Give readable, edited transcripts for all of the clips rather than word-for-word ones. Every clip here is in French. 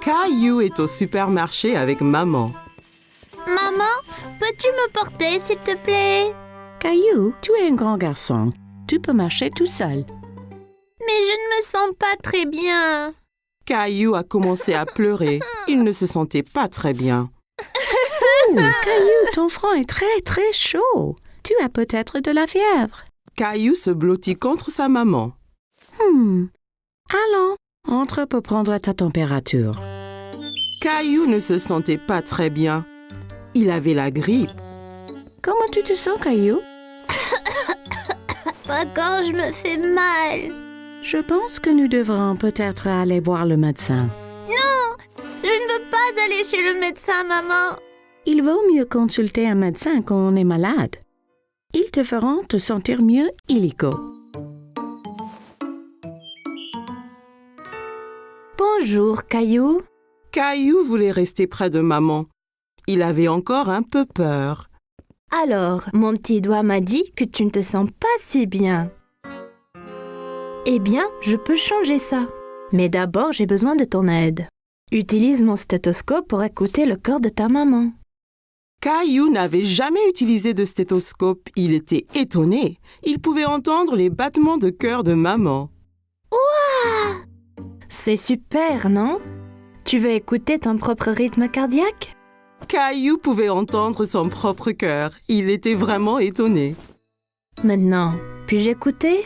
Caillou est au supermarché avec maman. Maman, peux-tu me porter, s'il te plaît? Caillou, tu es un grand garçon. Tu peux marcher tout seul. Mais je ne me sens pas très bien. Caillou a commencé à pleurer. Il ne se sentait pas très bien. Oh, Caillou, ton front est très, très chaud. Tu as peut-être de la fièvre. Caillou se blottit contre sa maman. Allons, entre pour prendre ta température. Caillou ne se sentait pas très bien. Il avait la grippe. Comment tu te sens, Caillou? Ma gorge me fait mal. Je pense que nous devrons peut-être aller voir le médecin. Non, je ne veux pas aller chez le médecin, maman. Il vaut mieux consulter un médecin quand on est malade. Ils te feront te sentir mieux illico. Bonjour, Caillou. Caillou voulait rester près de maman. Il avait encore un peu peur. Alors, mon petit doigt m'a dit que tu ne te sens pas si bien. Eh bien, je peux changer ça. Mais d'abord, j'ai besoin de ton aide. Utilise mon stéthoscope pour écouter le cœur de ta maman. Caillou n'avait jamais utilisé de stéthoscope. Il était étonné. Il pouvait entendre les battements de cœur de maman. C'est super, non? Tu veux écouter ton propre rythme cardiaque? Caillou pouvait entendre son propre cœur. Il était vraiment étonné. Maintenant, puis-je écouter?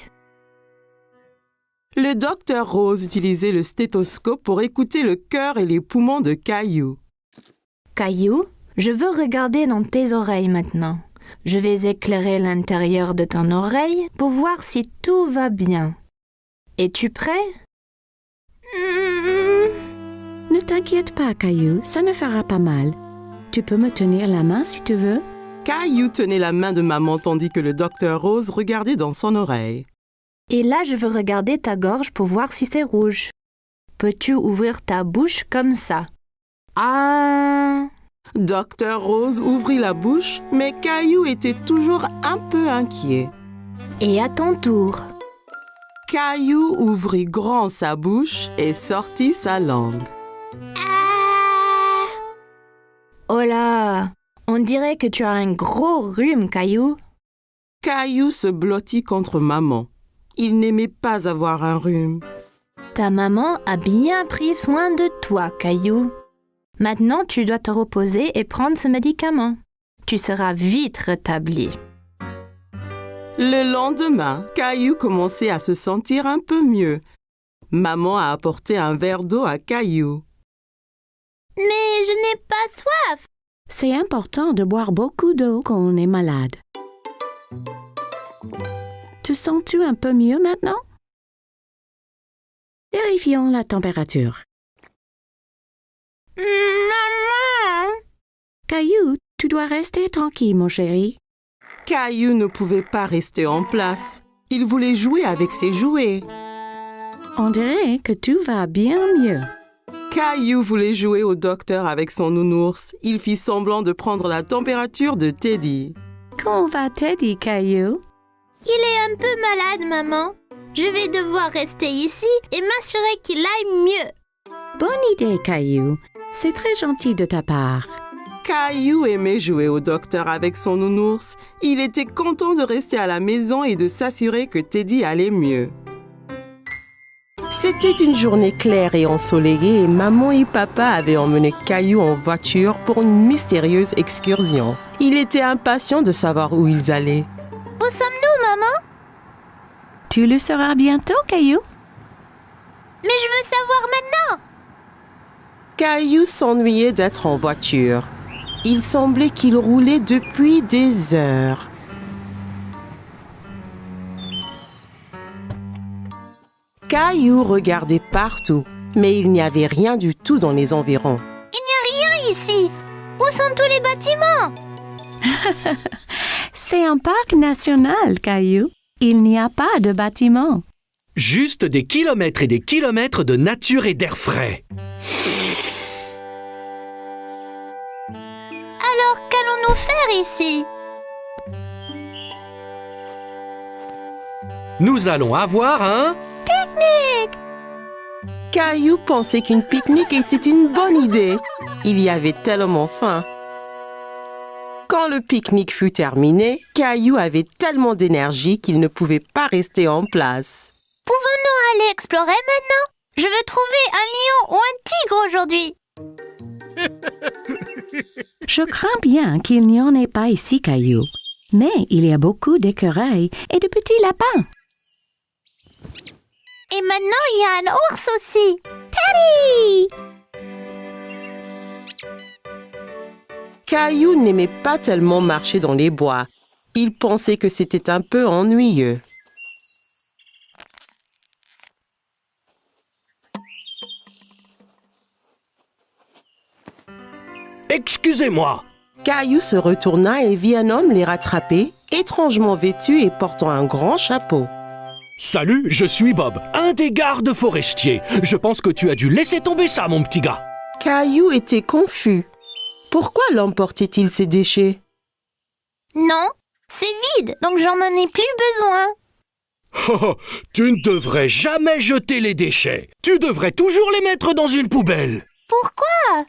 Le docteur Rose utilisait le stéthoscope pour écouter le cœur et les poumons de Caillou. Caillou, je veux regarder dans tes oreilles maintenant. Je vais éclairer l'intérieur de ton oreille pour voir si tout va bien. Es-tu prêt? Ne t'inquiète pas, Caillou, ça ne fera pas mal. Tu peux me tenir la main si tu veux. Caillou tenait la main de maman tandis que le docteur Rose regardait dans son oreille. Et là, je veux regarder ta gorge pour voir si c'est rouge. Peux-tu ouvrir ta bouche comme ça? Ah! Docteur Rose ouvrit la bouche, mais Caillou était toujours un peu inquiet. Et à ton tour. Caillou ouvrit grand sa bouche et sortit sa langue. Ah! Oh là! On dirait que tu as un gros rhume, Caillou. Caillou se blottit contre maman. Il n'aimait pas avoir un rhume. Ta maman a bien pris soin de toi, Caillou. Maintenant, tu dois te reposer et prendre ce médicament. Tu seras vite rétabli. Le lendemain, Caillou commençait à se sentir un peu mieux. Maman a apporté un verre d'eau à Caillou. Mais je n'ai pas soif. C'est important de boire beaucoup d'eau quand on est malade. Te sens-tu un peu mieux maintenant? Vérifions la température. Maman! Caillou, tu dois rester tranquille, mon chéri. Caillou ne pouvait pas rester en place. Il voulait jouer avec ses jouets. On dirait que tout va bien mieux. Caillou voulait jouer au docteur avec son nounours. Il fit semblant de prendre la température de Teddy. Comment va Teddy, Caillou? Il est un peu malade, maman. Je vais devoir rester ici et m'assurer qu'il aille mieux. Bonne idée, Caillou. C'est très gentil de ta part. Caillou aimait jouer au docteur avec son nounours. Il était content de rester à la maison et de s'assurer que Teddy allait mieux. C'était une journée claire et ensoleillée et maman et papa avaient emmené Caillou en voiture pour une mystérieuse excursion. Il était impatient de savoir où ils allaient. Où sommes-nous, maman? Tu le sauras bientôt, Caillou. Mais je veux savoir maintenant. Caillou s'ennuyait d'être en voiture. Il semblait qu'il roulait depuis des heures. Caillou regardait partout, mais il n'y avait rien du tout dans les environs. Il n'y a rien ici. Où sont tous les bâtiments? C'est un parc national, Caillou. Il n'y a pas de bâtiment. Juste des kilomètres et des kilomètres de nature et d'air frais. Alors, qu'allons-nous faire ici? Nous allons avoir un... Caillou pensait qu'une pique-nique était une bonne idée. Il y avait tellement faim. Quand le pique-nique fut terminé, Caillou avait tellement d'énergie qu'il ne pouvait pas rester en place. Pouvons-nous aller explorer maintenant? Je veux trouver un lion ou un tigre aujourd'hui. Je crains bien qu'il n'y en ait pas ici, Caillou. Mais il y a beaucoup d'écureuils et de petits lapins. Et maintenant, il y a un ours aussi. Teddy! Caillou n'aimait pas tellement marcher dans les bois. Il pensait que c'était un peu ennuyeux. Excusez-moi. Caillou se retourna et vit un homme les rattraper, étrangement vêtu et portant un grand chapeau. Salut, je suis Bob, un des gardes forestiers. Je pense que tu as dû laisser tomber ça, mon petit gars. Caillou était confus. Pourquoi l'homme portait-il ses déchets? Non, c'est vide, donc j'en ai plus besoin. Oh, tu ne devrais jamais jeter les déchets. Tu devrais toujours les mettre dans une poubelle. Pourquoi?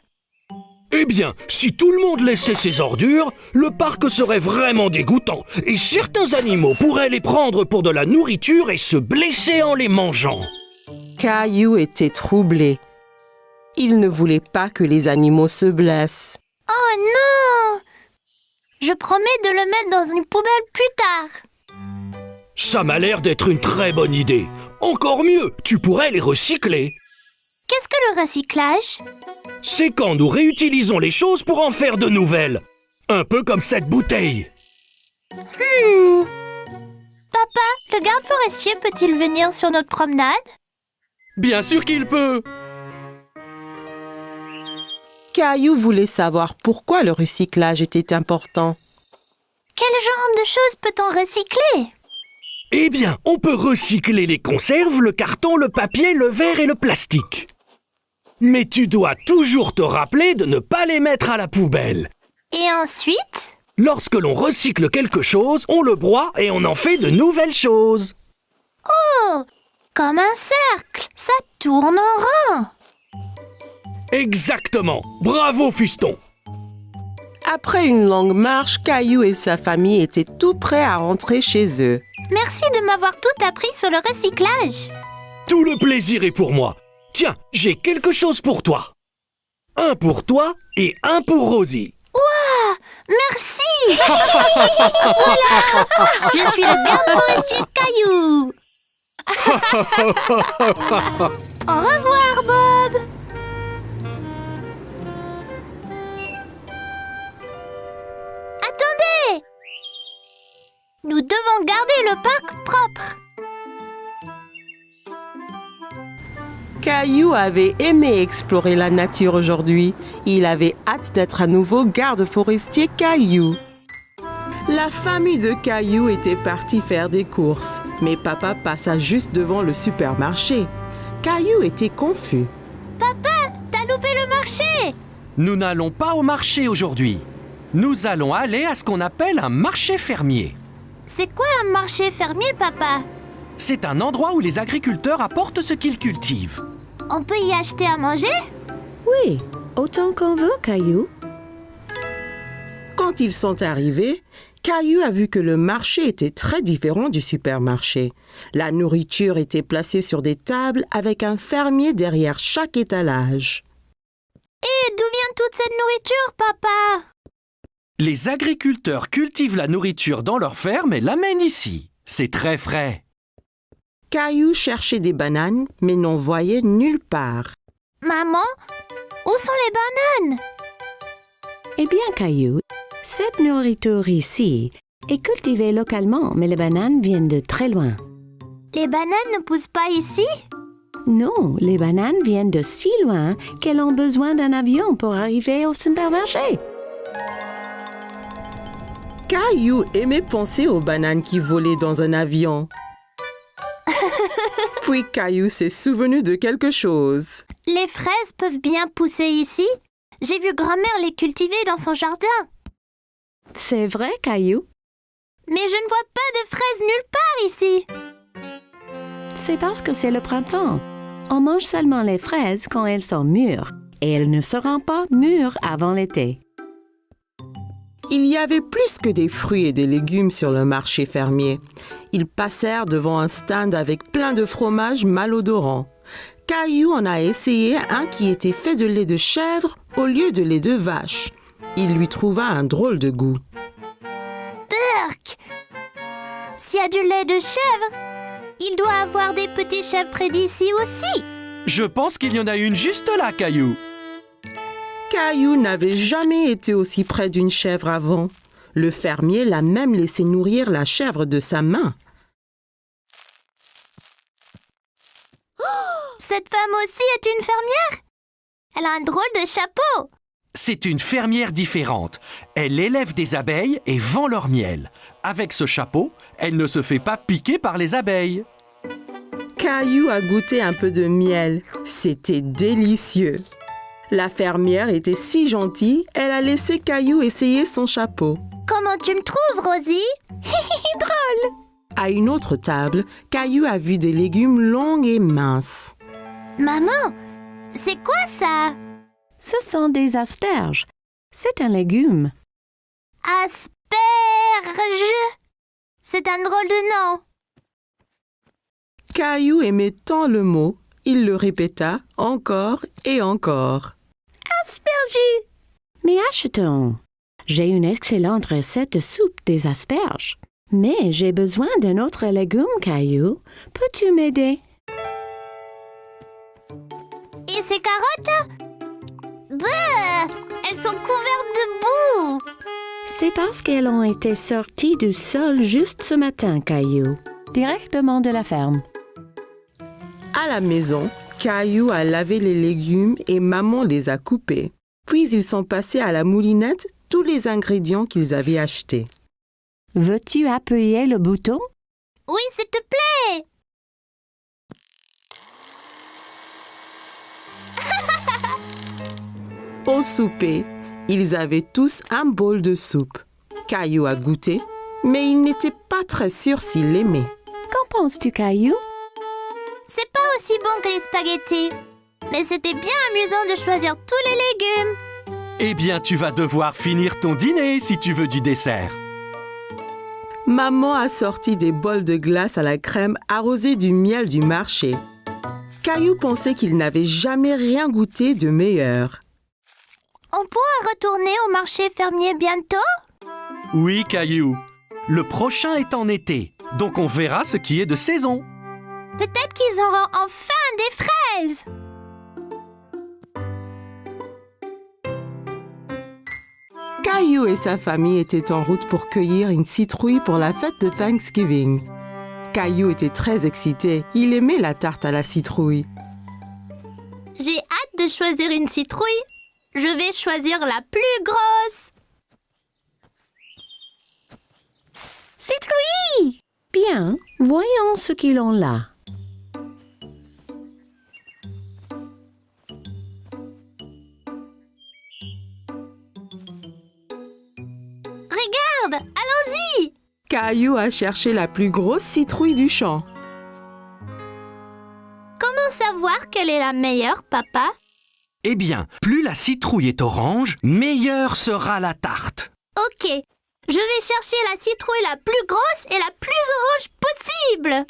Eh bien, si tout le monde laissait ses ordures, le parc serait vraiment dégoûtant et certains animaux pourraient les prendre pour de la nourriture et se blesser en les mangeant. Caillou était troublé. Il ne voulait pas que les animaux se blessent. Oh non! Je promets de le mettre dans une poubelle plus tard. Ça m'a l'air d'être une très bonne idée. Encore mieux, tu pourrais les recycler. Qu'est-ce que le recyclage? C'est quand nous réutilisons les choses pour en faire de nouvelles. Un peu comme cette bouteille. Papa, le garde forestier peut-il venir sur notre promenade? Bien sûr qu'il peut. Caillou voulait savoir pourquoi le recyclage était important. Quel genre de choses peut-on recycler? Eh bien, on peut recycler les conserves, le carton, le papier, le verre et le plastique. Mais tu dois toujours te rappeler de ne pas les mettre à la poubelle. Et ensuite? Lorsque l'on recycle quelque chose, on le broie et on en fait de nouvelles choses. Oh, comme un cercle, ça tourne en rond. Exactement. Bravo, Fiston. Après une longue marche, Caillou et sa famille étaient tout prêts à rentrer chez eux. Merci de m'avoir tout appris sur le recyclage. Tout le plaisir est pour moi. Tiens, j'ai quelque chose pour toi. Un pour toi et un pour Rosie. Ouah, merci. Voilà, je suis le garde forestier Caillou. Au revoir, Bob. Attendez. Nous devons garder le parc propre. Caillou avait aimé explorer la nature aujourd'hui. Il avait hâte d'être à nouveau garde forestier Caillou. La famille de Caillou était partie faire des courses, mais papa passa juste devant le supermarché. Caillou était confus. T'as loupé le marché. Nous n'allons pas au marché aujourd'hui. Nous allons aller à ce qu'on appelle un marché fermier. C'est quoi un marché fermier, papa? C'est un endroit où les agriculteurs apportent ce qu'ils cultivent. On peut y acheter à manger? Oui, autant qu'on veut, Caillou. Quand ils sont arrivés, Caillou a vu que le marché était très différent du supermarché. La nourriture était placée sur des tables avec un fermier derrière chaque étalage. Et d'où vient toute cette nourriture, papa? Les agriculteurs cultivent la nourriture dans leur ferme et l'amènent ici. C'est très frais. Caillou cherchait des bananes, mais n'en voyait nulle part. Maman, où sont les bananes? Eh bien, Caillou, cette nourriture ici est cultivée localement, mais les bananes viennent de très loin. Les bananes ne poussent pas ici? Non, les bananes viennent de si loin qu'elles ont besoin d'un avion pour arriver au supermarché. Caillou aimait penser aux bananes qui volaient dans un avion. Puis Caillou s'est souvenu de quelque chose. Les fraises peuvent bien pousser ici? J'ai vu grand-mère les cultiver dans son jardin. C'est vrai, Caillou? Mais je ne vois pas de fraises nulle part ici. C'est parce que c'est le printemps. On mange seulement les fraises quand elles sont mûres et elles ne seront pas mûres avant l'été. Il y avait plus que des fruits et des légumes sur le marché fermier. Ils passèrent devant un stand avec plein de fromages malodorants. Caillou en a essayé un qui était fait de lait de chèvre au lieu de lait de vache. Il lui trouva un drôle de goût. Burk! S'il y a du lait de chèvre, il doit avoir des petits chèvres près d'ici aussi. Je pense qu'il y en a une juste là, Caillou. Caillou n'avait jamais été aussi près d'une chèvre avant. Le fermier l'a même laissé nourrir la chèvre de sa main. Cette femme aussi est une fermière. Elle a un drôle de chapeau. C'est une fermière différente. Elle élève des abeilles et vend leur miel. Avec ce chapeau, elle ne se fait pas piquer par les abeilles. Caillou a goûté un peu de miel. C'était délicieux. La fermière était si gentille, elle a laissé Caillou essayer son chapeau. Comment tu me trouves, Rosie? À une autre table, Caillou a vu des légumes longs et minces. Maman, c'est quoi ça? Ce sont des asperges. C'est un légume. Asperge. C'est un drôle de nom. Caillou aimait tant le mot, il le répéta encore et encore. Asperges! Mais achetons. J'ai une excellente recette de soupe des asperges. Mais j'ai besoin d'un autre légume, Caillou. Peux-tu m'aider? Et ces carottes? Bleu! Elles sont couvertes de boue. C'est parce qu'elles ont été sorties du sol juste ce matin, Caillou. Directement de la ferme. À la maison, Caillou a lavé les légumes et maman les a coupés. Puis ils sont passés à la moulinette tous les ingrédients qu'ils avaient achetés. Veux-tu appuyer le bouton? Oui, s'il te plaît. Au souper, ils avaient tous un bol de soupe. Caillou a goûté, mais il n'était pas très sûr s'il l'aimait. Qu'en penses-tu, Caillou? C'est pas aussi bon que les spaghettis. Mais c'était bien amusant de choisir tous les légumes. Eh bien, tu vas devoir finir ton dîner si tu veux du dessert. Maman a sorti des bols de glace à la crème arrosés du miel du marché. Caillou pensait qu'il n'avait jamais rien goûté de meilleur. On pourra retourner au marché fermier bientôt? Oui, Caillou. Le prochain est en été, donc on verra ce qui est de saison. Peut-être qu'ils auront enfin des fraises. Caillou et sa famille étaient en route pour cueillir une citrouille pour la fête de Thanksgiving. Caillou était très excité. Il aimait la tarte à la citrouille. J'ai hâte de choisir une citrouille. Je vais choisir la plus grosse. Citrouille! Bien, voyons ce qu'ils ont là. Regarde, allons-y. Caillou a cherché la plus grosse citrouille du champ. Comment savoir quelle est la meilleure, papa? Eh bien, plus la citrouille est orange, meilleure sera la tarte. Ok, je vais chercher la citrouille la plus grosse et la plus orange possible.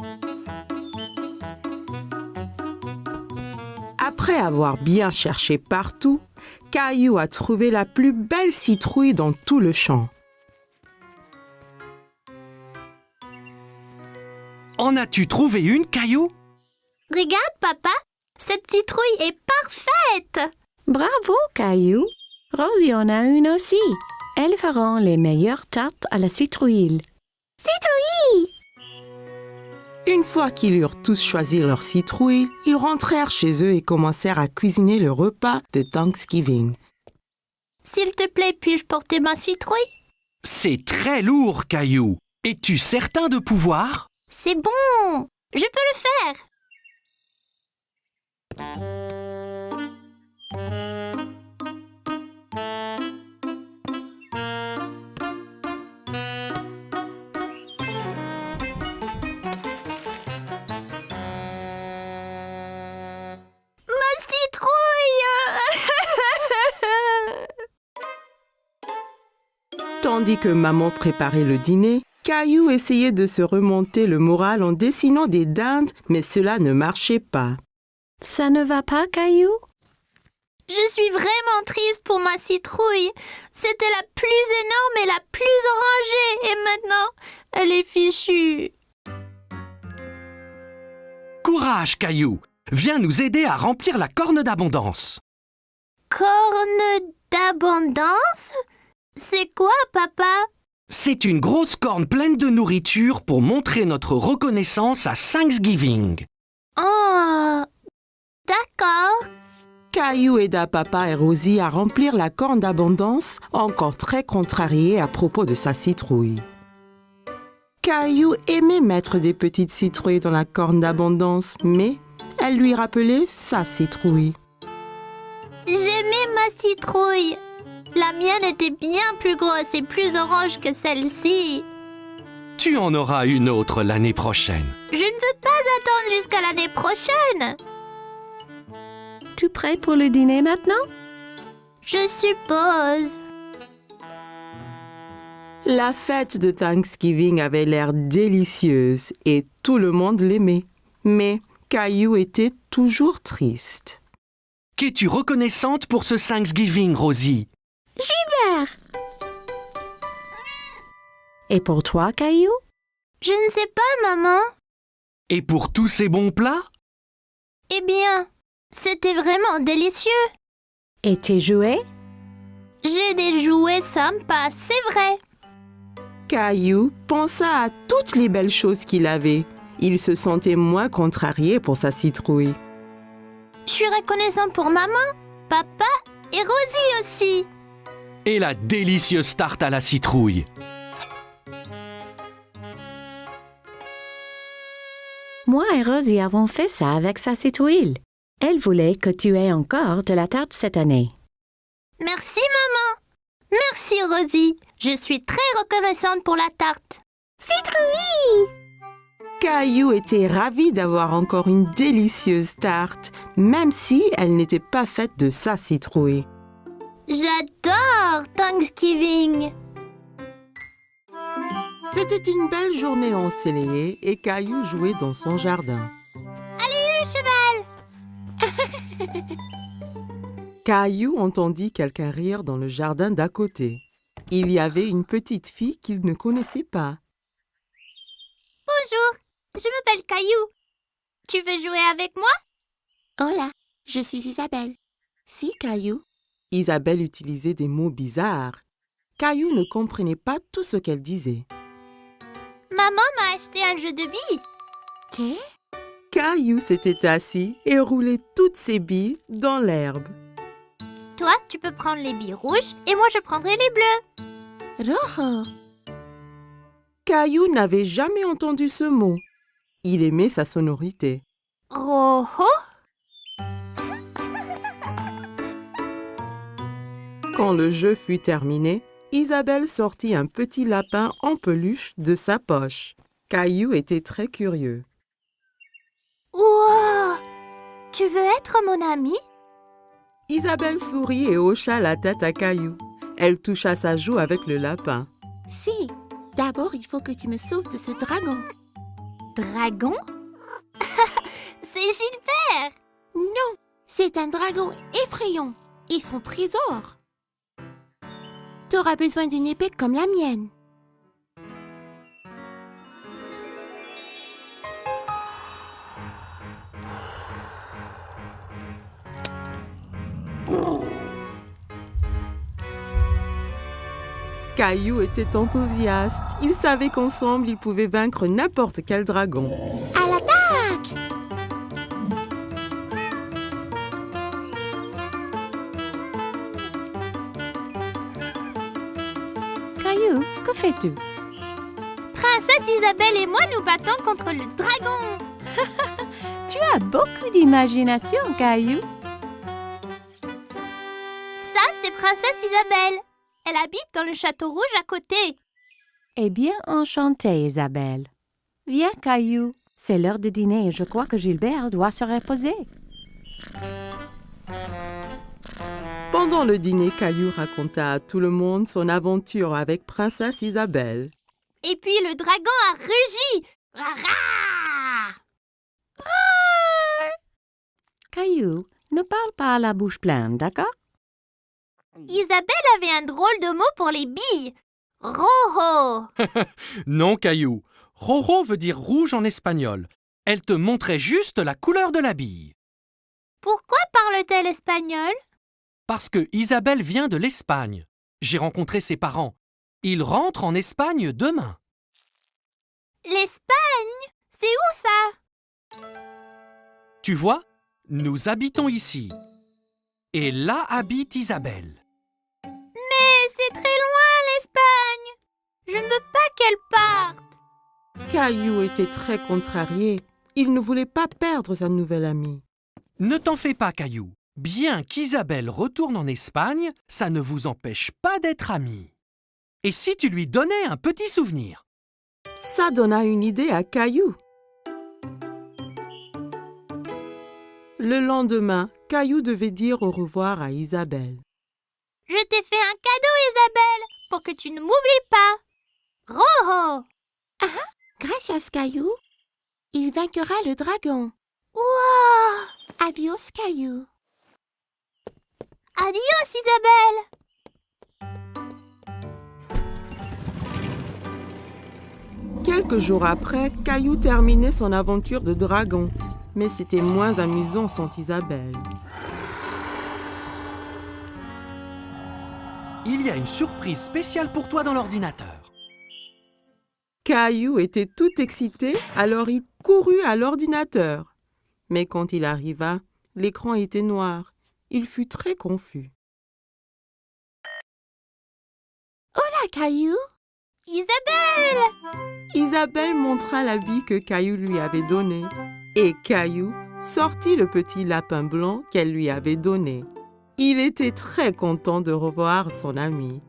Après avoir bien cherché partout, Caillou a trouvé la plus belle citrouille dans tout le champ. En as-tu trouvé une, Caillou? Regarde, papa, cette citrouille est parfaite. Bravo, Caillou. Rosie en a une aussi. Elles feront les meilleures tartes à la citrouille. Citrouille! Une fois qu'ils eurent tous choisi leur citrouille, ils rentrèrent chez eux et commencèrent à cuisiner le repas de Thanksgiving. S'il te plaît, puis-je porter ma citrouille? C'est très lourd, Caillou. Es-tu certain de pouvoir? C'est bon, je peux le faire. Tandis que maman préparait le dîner, Caillou essayait de se remonter le moral en dessinant des dindes, mais cela ne marchait pas. Ça ne va pas, Caillou? Je suis vraiment triste pour ma citrouille. C'était la plus énorme et la plus orangée. Et maintenant, elle est fichue. Courage, Caillou! Viens nous aider à remplir la corne d'abondance. Corne d'abondance? C'est quoi, papa? C'est une grosse corne pleine de nourriture pour montrer notre reconnaissance à Thanksgiving. Oh, d'accord. Caillou aida papa et Rosie à remplir la corne d'abondance, encore très contrarié à propos de sa citrouille. Caillou aimait mettre des petites citrouilles dans la corne d'abondance, mais elle lui rappelait sa citrouille. J'aimais ma citrouille. La mienne était bien plus grosse et plus orange que celle-ci. Tu en auras une autre l'année prochaine. Je ne veux pas attendre jusqu'à l'année prochaine. Tu prêt pour le dîner maintenant? Je suppose. La fête de Thanksgiving avait l'air délicieuse et tout le monde l'aimait. Mais Caillou était toujours triste. Qu'es-tu reconnaissante pour ce Thanksgiving, Rosie? Et pour toi, Caillou? Je ne sais pas, maman. Et pour tous ces bons plats? Eh bien, c'était vraiment délicieux. Et tes jouets? J'ai des jouets sympas, c'est vrai. Caillou pensa à toutes les belles choses qu'il avait. Il se sentait moins contrarié pour sa citrouille. Je suis reconnaissant pour maman, papa et Rosie aussi. Et la délicieuse tarte à la citrouille. Moi et Rosie avons fait ça avec sa citrouille. Elle voulait que tu aies encore de la tarte cette année. Merci, maman. Merci, Rosie. Je suis très reconnaissante pour la tarte. Citrouille! Caillou était ravi d'avoir encore une délicieuse tarte, même si elle n'était pas faite de sa citrouille. J'adore Thanksgiving. C'était une belle journée ensoleillée et Caillou jouait dans son jardin. Le cheval. Caillou entendit quelqu'un rire dans le jardin d'à côté. Il y avait une petite fille qu'il ne connaissait pas. Bonjour, je m'appelle Caillou. Tu veux jouer avec moi? Hola, je suis Isabelle. Si, Caillou. Isabelle utilisait des mots bizarres. Caillou ne comprenait pas tout ce qu'elle disait. Maman m'a acheté un jeu de billes. Qu'est? Caillou s'était assis et roulait toutes ses billes dans l'herbe. Toi, tu peux prendre les billes rouges et moi je prendrai les bleues. Rojo. Caillou n'avait jamais entendu ce mot. Il aimait sa sonorité. Rojo? Quand le jeu fut terminé, Isabelle sortit un petit lapin en peluche de sa poche. Caillou était très curieux. Wow! Tu veux être mon ami? Isabelle sourit et hocha la tête à Caillou. Elle toucha sa joue avec le lapin. Si, d'abord il faut que tu me sauves de ce dragon. Dragon? C'est Gilbert! Non, c'est un dragon effrayant et son trésor. Tu auras besoin d'une épée comme la mienne. Caillou était enthousiaste. Il savait qu'ensemble, ils pouvaient vaincre n'importe quel dragon. À l'attaque! Caillou, que fais-tu? Princesse Isabelle et moi nous battons contre le dragon. Tu as beaucoup d'imagination, Caillou. Ça, c'est Princesse Isabelle. Elle habite dans le château rouge à côté. Eh bien, enchantée, Isabelle. Viens, Caillou. C'est l'heure de dîner et je crois que Gilbert doit se reposer. Pendant le dîner, Caillou raconta à tout le monde son aventure avec Princesse Isabelle. Et puis le dragon a rugi. Rara! Caillou, ne parle pas à la bouche pleine, d'accord? Isabelle avait un drôle de mot pour les billes. Rojo. Non, Caillou. Rojo veut dire rouge en espagnol. Elle te montrait juste la couleur de la bille. Pourquoi parle-t-elle espagnol? Parce que Isabelle vient de l'Espagne. J'ai rencontré ses parents. Ils rentrent en Espagne demain. L'Espagne? C'est où ça? Tu vois, nous habitons ici. Et là habite Isabelle. Mais c'est très loin l'Espagne. Je ne veux pas qu'elle parte. Caillou était très contrarié. Il ne voulait pas perdre sa nouvelle amie. Ne t'en fais pas, Caillou. Bien qu'Isabelle retourne en Espagne, ça ne vous empêche pas d'être amis. Et si tu lui donnais un petit souvenir? Ça donna une idée à Caillou. Le lendemain, Caillou devait dire au revoir à Isabelle. Je t'ai fait un cadeau, Isabelle, pour que tu ne m'oublies pas. Rojo. Grâce à Caillou, il vaincra le dragon. Wow. Adios, Caillou. Adios, Isabelle. Quelques jours après, Caillou terminait son aventure de dragon. Mais c'était moins amusant sans Isabelle. Il y a une surprise spéciale pour toi dans l'ordinateur. Caillou était tout excité, alors il courut à l'ordinateur. Mais quand il arriva, l'écran était noir. Il fut très confus. Hola, Caillou. Isabelle. Isabelle montra l'habit que Caillou lui avait donné. Et Caillou sortit le petit lapin blanc qu'elle lui avait donné. Il était très content de revoir son ami.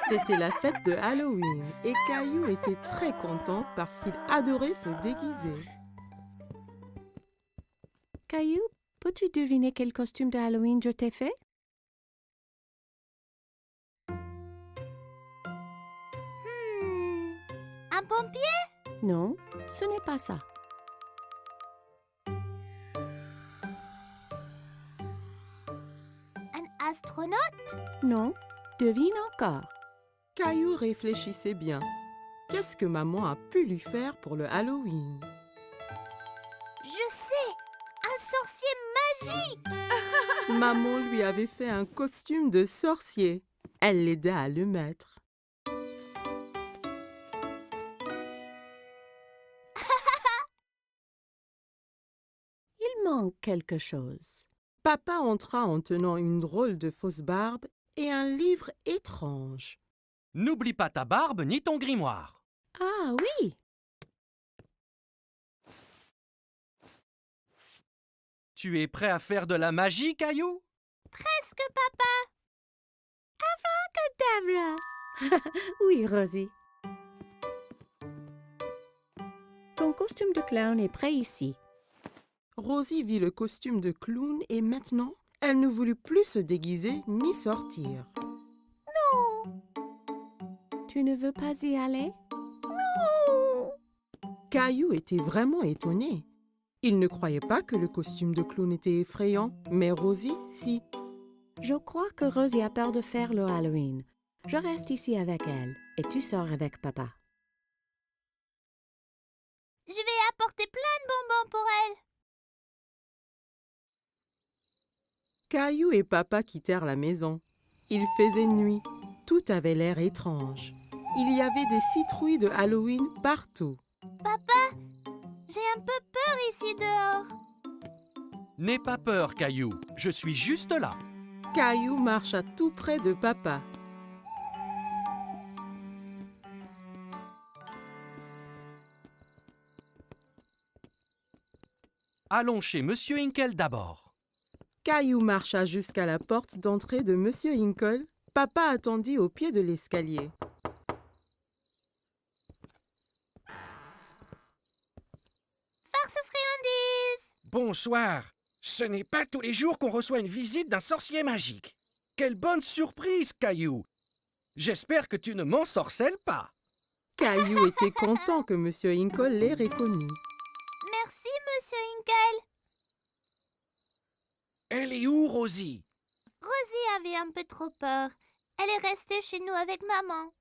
C'était la fête de Halloween et Caillou était très content parce qu'il adorait se déguiser. Caillou, peux-tu deviner quel costume de Halloween je t'ai fait? Un pompier? Non, ce n'est pas ça. Un astronaute? Non, devine encore. Caillou réfléchissait bien. Qu'est-ce que maman a pu lui faire pour le Halloween? Je sais. Un sorcier magique. Maman lui avait fait un costume de sorcier. Elle l'aida à le mettre. Il manque quelque chose. Papa entra en tenant une drôle de fausse barbe et un livre étrange. N'oublie pas ta barbe ni ton grimoire. Ah oui, Tu es prêt à faire de la magie, Caillou? Presque, papa. oui, Rosie. Ton costume de clown est prêt ici. Rosie vit le costume de clown et maintenant, elle ne voulut plus se déguiser ni sortir. Tu ne veux pas y aller? Caillou était vraiment étonné. Il ne croyait pas que le costume de clown était effrayant, mais Rosie, si. Je crois que Rosie a peur de faire le Halloween. Je reste ici avec elle et tu sors avec papa. Je vais apporter plein de bonbons pour elle. Caillou et papa quittèrent la maison. Il faisait nuit. Tout avait l'air étrange. Il y avait des citrouilles de Halloween partout. Papa, j'ai un peu peur ici dehors. N'aie pas peur, Caillou. Je suis juste là. Caillou marcha tout près de papa. Allons chez Monsieur Hinkel d'abord. Caillou marcha jusqu'à la porte d'entrée de Monsieur Hinkle. Papa attendit au pied de l'escalier. Farce ou friandise? Bonsoir. Ce n'est pas tous les jours qu'on reçoit une visite d'un sorcier magique. Quelle bonne surprise, Caillou. J'espère que tu ne m'ensorcelles pas. Caillou était content que Monsieur Inkle l'ait reconnu. Merci, Monsieur Inkle. Elle est où, Rosie? Rosie avait un peu trop peur. Elle est restée chez nous avec maman.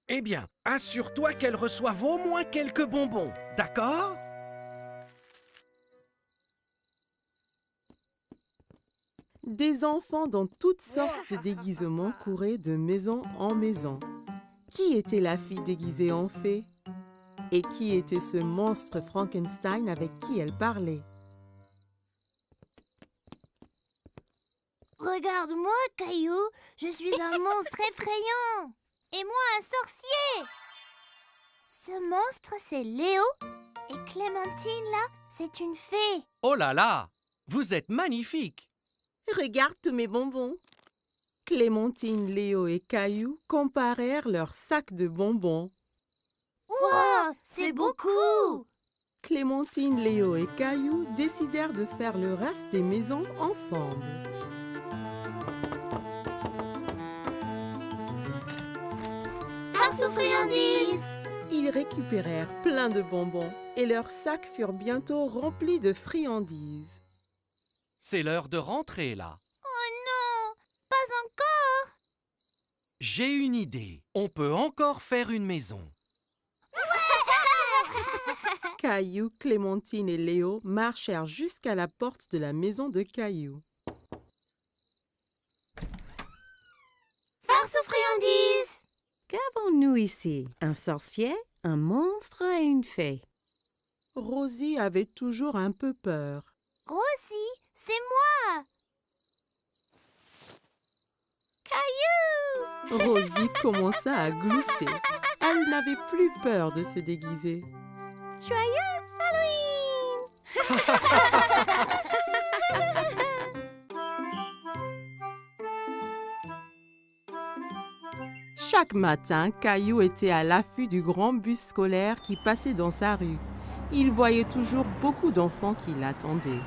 Eh bien, assure-toi qu'elle reçoive au moins quelques bonbons, d'accord? Des enfants dans toutes sortes de déguisements couraient de maison en maison. Qui était la fille déguisée en fée? Et qui était ce monstre Frankenstein avec qui elle parlait? Regarde-moi, Caillou. Je suis un monstre effrayant. Et moi, un sorcier. Ce monstre, c'est Léo. Et Clémentine, là, c'est une fée. Oh là là! Vous êtes magnifiques! Regarde tous mes bonbons. Clémentine, Léo et Caillou comparèrent leurs sacs de bonbons. Wow, c'est beaucoup. Clémentine, Léo et Caillou décidèrent de faire le reste des maisons ensemble. Farce aux friandises. Ils récupérèrent plein de bonbons et leurs sacs furent bientôt remplis de friandises. C'est l'heure de rentrer là. Oh non, pas encore. J'ai une idée. On peut encore faire une maison. Caillou, Clémentine et Léo marchèrent jusqu'à la porte de la maison de Caillou. Farce aux friandises. Qu'avons-nous ici? Un sorcier, un monstre et une fée. Rosie avait toujours un peu peur. Rosie, c'est moi. Rosie commença à glousser. Elle n'avait plus peur de se déguiser. Joyeux Halloween. Chaque matin, Caillou était à l'affût du grand bus scolaire qui passait dans sa rue. Il voyait toujours beaucoup d'enfants qui l'attendaient.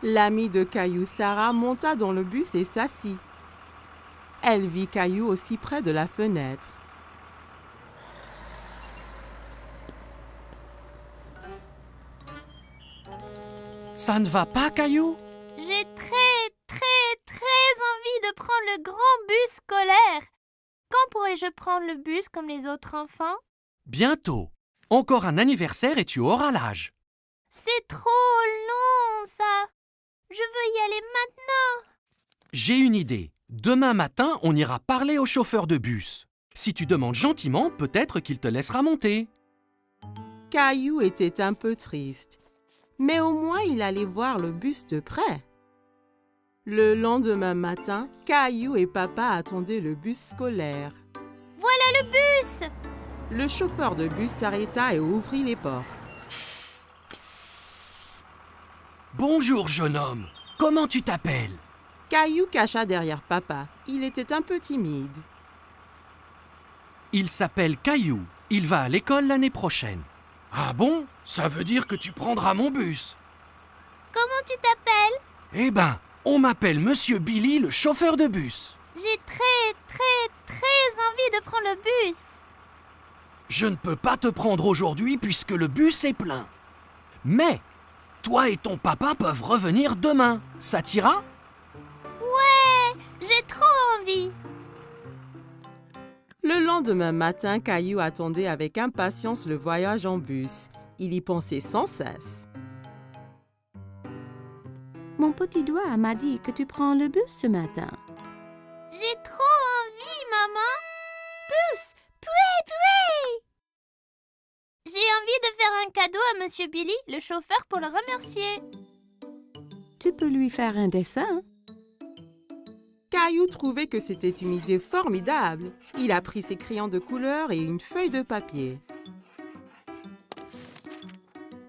L'amie de Caillou, Sarah, monta dans le bus et s'assit. Elle vit Caillou aussi près de la fenêtre. Ça ne va pas, Caillou? J'ai très envie de prendre le grand bus scolaire. Quand pourrai-je prendre le bus comme les autres enfants? Bientôt. Encore un anniversaire et tu auras l'âge. C'est trop long, ça. Je veux y aller maintenant. J'ai une idée. Demain matin, on ira parler au chauffeur de bus. Si tu demandes gentiment, peut-être qu'il te laissera monter. Caillou était un peu triste, mais au moins il allait voir le bus de près. Le lendemain matin, Caillou et papa attendaient le bus scolaire. Voilà le bus. Le chauffeur de bus s'arrêta et ouvrit les portes. Bonjour, jeune homme. Comment tu t'appelles? Caillou cacha derrière papa. Il était un peu timide. Il s'appelle Caillou. Il va à l'école l'année prochaine. Ah bon? Ça veut dire que tu prendras mon bus. Comment tu t'appelles? Eh ben, on m'appelle Monsieur Billy, le chauffeur de bus. J'ai très envie de prendre le bus. Je ne peux pas te prendre aujourd'hui puisque le bus est plein. Mais, toi et ton papa peuvent revenir demain. Ça t'ira? Ouais, j'ai trop envie. Le lendemain matin, Caillou attendait avec impatience le voyage en bus. Il y pensait sans cesse. Mon petit doigt m'a dit que tu prends le bus ce matin. J'ai trop envie, maman. Pousse, poué. J'ai envie de faire un cadeau à Monsieur Billy, le chauffeur, pour le remercier. Tu peux lui faire un dessin. Caillou trouvait que c'était une idée formidable. Il a pris ses crayons de couleur et une feuille de papier.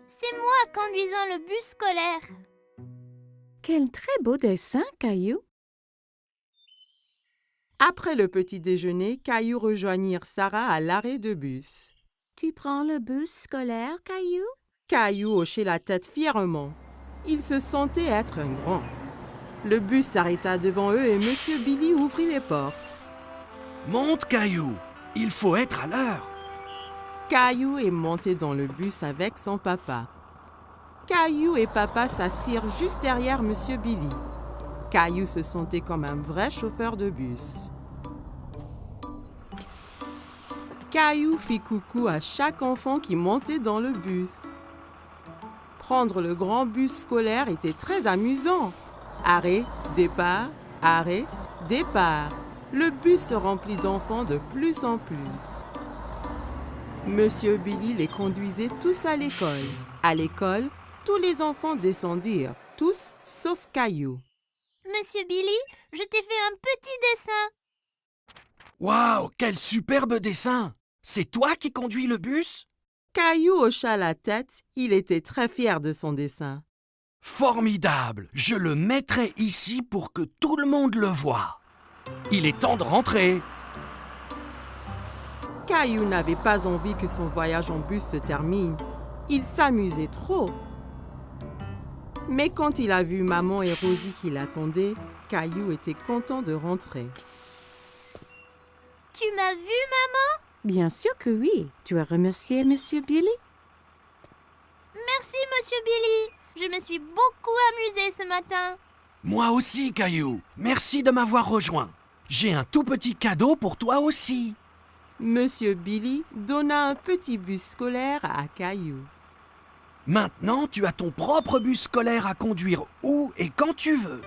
C'est moi conduisant le bus scolaire. Quel très beau dessin, Caillou. Après le petit déjeuner, Caillou rejoignit Sarah à l'arrêt de bus. Tu prends le bus scolaire, Caillou? Caillou hochait la tête fièrement. Il se sentait être un grand. Le bus s'arrêta devant eux et Monsieur Billy ouvrit les portes. Monte, Caillou. Il faut être à l'heure. Caillou est monté dans le bus avec son papa. Caillou et papa s'assirent juste derrière Monsieur Billy. Caillou se sentait comme un vrai chauffeur de bus. Caillou fit coucou à chaque enfant qui montait dans le bus. Prendre le grand bus scolaire était très amusant. Arrêt, départ, arrêt, départ. Le bus se remplit d'enfants de plus en plus. Monsieur Billy les conduisait tous à l'école. À l'école, tous les enfants descendirent, tous sauf Caillou. Monsieur Billy, je t'ai fait un petit dessin. Waouh, quel superbe dessin! C'est toi qui conduis le bus? Caillou hocha la tête, il était très fier de son dessin. Formidable! Je le mettrai ici pour que tout le monde le voie. Il est temps de rentrer. Caillou n'avait pas envie que son voyage en bus se termine. Il s'amusait trop. Mais quand il a vu maman et Rosie qui l'attendaient, Caillou était content de rentrer. Tu m'as vu, maman? Bien sûr que oui. Tu as remercié Monsieur Billy? Merci, Monsieur Billy. Je me suis beaucoup amusée ce matin. Moi aussi, Caillou. Merci de m'avoir rejoint. J'ai un tout petit cadeau pour toi aussi. Monsieur Billy donna un petit bus scolaire à Caillou. Maintenant, tu as ton propre bus scolaire à conduire où et quand tu veux.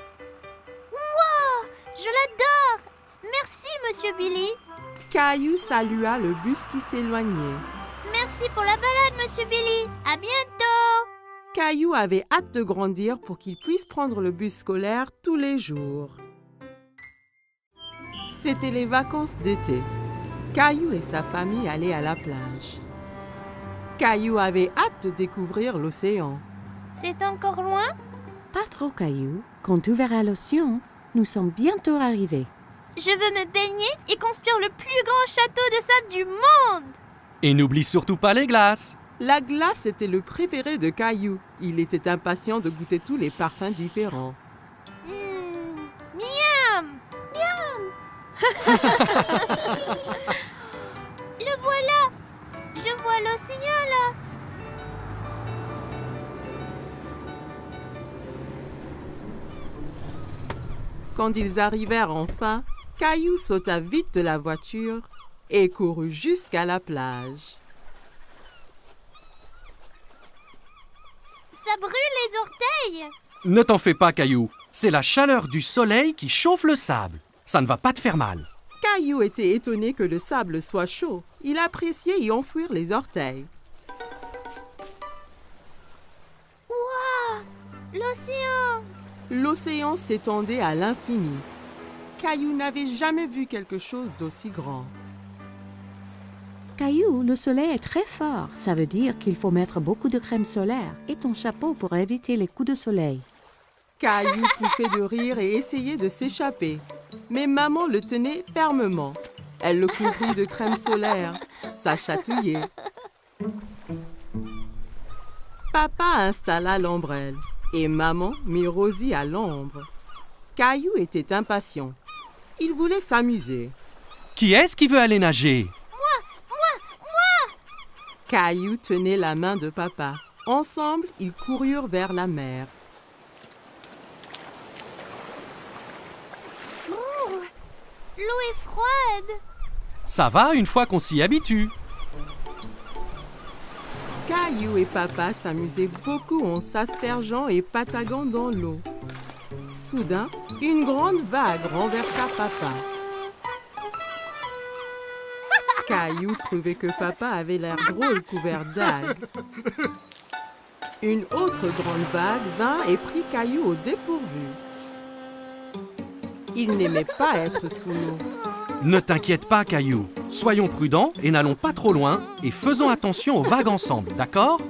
Wow, je l'adore. Merci, Monsieur Billy. Caillou salua le bus qui s'éloignait. Merci pour la balade, Monsieur Billy. À bientôt. Caillou avait hâte de grandir pour qu'il puisse prendre le bus scolaire tous les jours. C'était les vacances d'été. Caillou et sa famille allaient à la plage. Caillou avait hâte de découvrir l'océan. C'est encore loin? Pas trop, Caillou. Quand tu verras l'océan, nous sommes bientôt arrivés. Je veux me baigner et construire le plus grand château de sable du monde. Et n'oublie surtout pas les glaces. La glace était le préféré de Caillou. Il était impatient de goûter tous les parfums différents. Miam! Miam! Le voilà! Je vois l'océan là! Quand ils arrivèrent enfin, Caillou sauta vite de la voiture et courut jusqu'à la plage. Ça brûle les orteils! Ne t'en fais pas, Caillou. C'est la chaleur du soleil qui chauffe le sable. Ça ne va pas te faire mal. Caillou était étonné que le sable soit chaud. Il appréciait y enfouir les orteils. Waouh! L'océan! L'océan s'étendait à l'infini. Caillou n'avait jamais vu quelque chose d'aussi grand. Caillou, le soleil est très fort. Ça veut dire qu'il faut mettre beaucoup de crème solaire et ton chapeau pour éviter les coups de soleil. Caillou pouffait de rire et essayait de s'échapper. Mais maman le tenait fermement. Elle le couvrit de crème solaire. Ça chatouillait. Papa installa l'ombrelle et maman mit Rosie à l'ombre. Caillou était impatient. Il voulait s'amuser. Qui est-ce qui veut aller nager? Caillou tenait la main de papa. Ensemble, ils coururent vers la mer. L'eau est froide! Ça va une fois qu'on s'y habitue. Caillou et papa s'amusaient beaucoup en s'aspergeant et pataguant dans l'eau. Soudain, une grande vague renversa papa. Caillou trouvait que papa avait l'air drôle couvert d'algues. Une autre grande vague vint et prit Caillou au dépourvu. Il n'aimait pas être sous l'eau. Ne t'inquiète pas, Caillou. Soyons prudents et n'allons pas trop loin et faisons attention aux vagues ensemble, d'accord?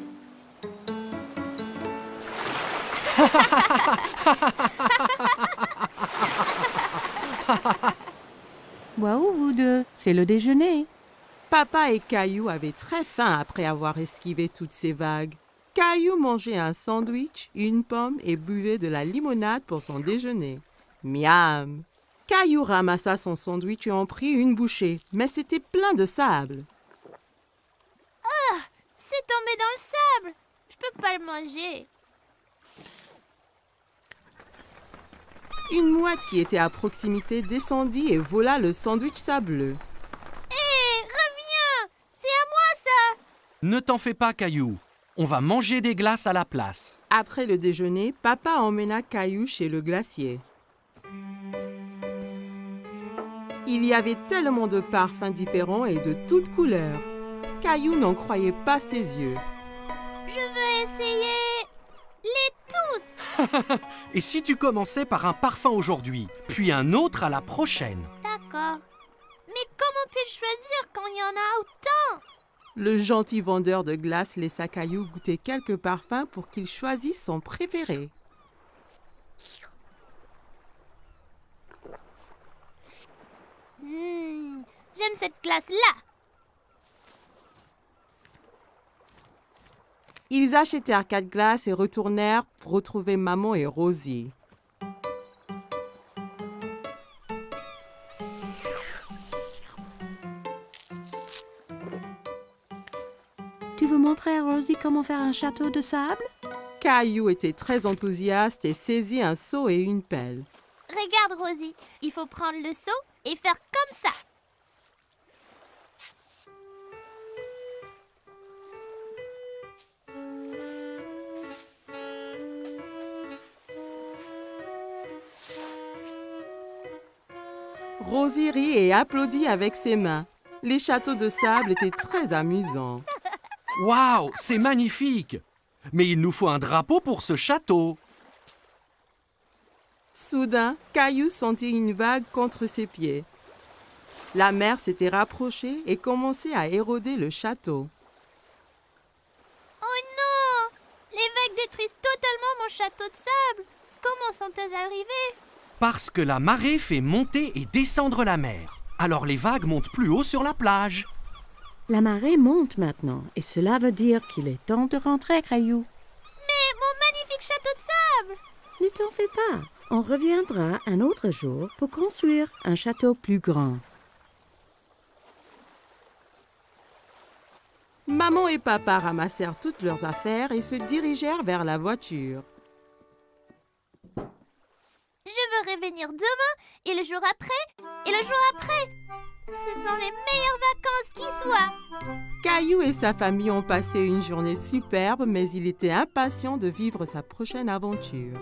Waouh, vous deux, c'est le déjeuner. Papa et Caillou avaient très faim après avoir esquivé toutes ces vagues. Caillou mangeait un sandwich, une pomme et buvait de la limonade pour son déjeuner. Miam! Caillou ramassa son sandwich et en prit une bouchée, mais c'était plein de sable. C'est tombé dans le sable. Je peux pas le manger. Une mouette qui était à proximité descendit et vola le sandwich sableux. Hé, reviens! C'est à moi ça! Ne t'en fais pas, Caillou. On va manger des glaces à la place. Après le déjeuner, papa emmena Caillou chez le glacier. Il y avait tellement de parfums différents et de toutes couleurs. Caillou n'en croyait pas ses yeux. Je veux essayer les tous. Et si tu commençais par un parfum aujourd'hui, puis un autre à la prochaine? D'accord. Mais comment puis-je choisir quand il y en a autant? Le gentil vendeur de glace laissa Caillou goûter quelques parfums pour qu'il choisisse son préféré. J'aime cette glace-là. Ils achetèrent 4 glaces et retournèrent pour retrouver maman et Rosie. Tu veux montrer à Rosie comment faire un château de sable? Caillou était très enthousiaste et saisit un seau et une pelle. Regarde, Rosie. Il faut prendre le seau et faire comme ça. Rosie rit et applaudit avec ses mains. Les châteaux de sable étaient très amusants. Waouh, c'est magnifique! Mais il nous faut un drapeau pour ce château. Soudain, Caillou sentit une vague contre ses pieds. La mer s'était rapprochée et commençait à éroder le château. Oh non! Les vagues détruisent totalement mon château de sable. Comment sont-elles arrivées? Parce que la marée fait monter et descendre la mer. Alors les vagues montent plus haut sur la plage. La marée monte maintenant et cela veut dire qu'il est temps de rentrer, Caillou. Mais mon magnifique château de sable! Ne t'en fais pas. On reviendra un autre jour pour construire un château plus grand. Maman et papa ramassèrent toutes leurs affaires et se dirigèrent vers la voiture. Je veux revenir demain et le jour après et le jour après. Ce sont les meilleures vacances qui soient. Caillou et sa famille ont passé une journée superbe, mais il était impatient de vivre sa prochaine aventure.